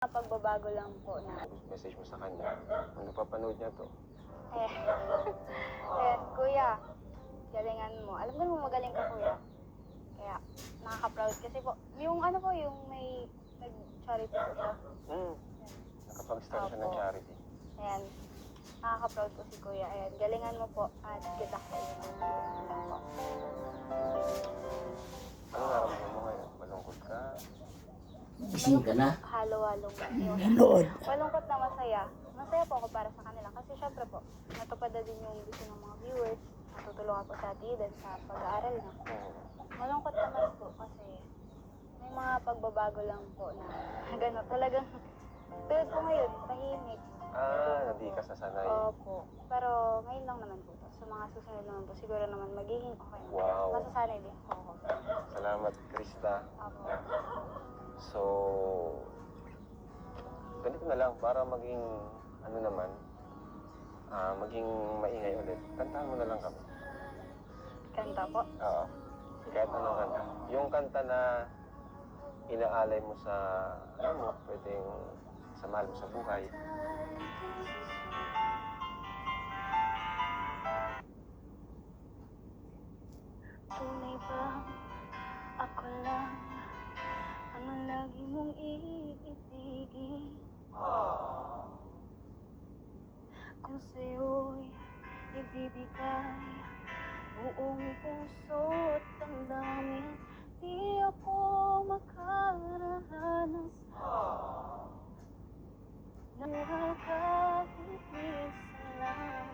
Pagbabago lang po na. Message mo sa kanya, kung napapanood niya to. Eh, kuya, galingan mo. Alam mo magaling ka, kuya. Kaya, nakaka-proud kasi po. Yung ano po, yung may nag-charity po siya. Nakapag-start siya ng charity. Ayan, nakaka-proud po si kuya. Ayan, galingan mo po at kita ko yun. Ano naramdaman mo ngayon? Malungkot ka? Gising ka na? Halo-halong Nanood. malungkot na masaya. Masaya po ako para sa kanila. Kasi syempre po, natupad na din yung gusto ng mga viewers. Natutulungan po sa atin sa pag-aaral na. Malungkot naman po kasi may mga pagbabago lang po na gano'n. Talagang tulad po ngayon, tahimik. Hindi ka sasanay. Opo. Pero ngayon lang naman po. Sa mga susunod naman po, siguro naman magiging okay. Wow. Masasanay din po ako. Salamat, Krista. Opo. So, ganito na lang, para maging, ano naman, maging maingay ulit. Kantahan mo na lang kami. Kanta po? Oo. Kahit anong kanta. Yung kanta na inaalay mo sa, ano mo, pwedeng sa mahal mo sa buhay. Tunay ba ako lang ang lagi mong iibigin? Kung sa'yo'y ibibigay buong puso't damdamin, di ako makaranas ng kahit minsan lang.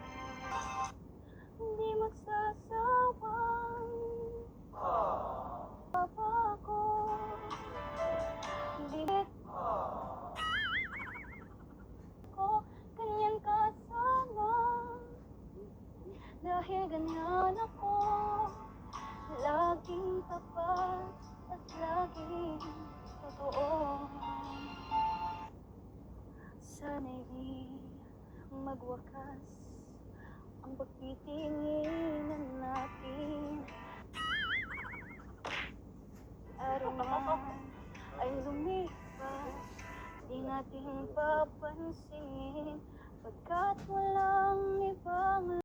Hindi magsasawang pabago, hindi ko ganyan ka sana. Dahil ganyan ako, laging tapat at laging totoo. Sana'y di magwakas ang pagtitinginan natin. Araw man ay lumipas, di natin papansinin, pagkat walang ibang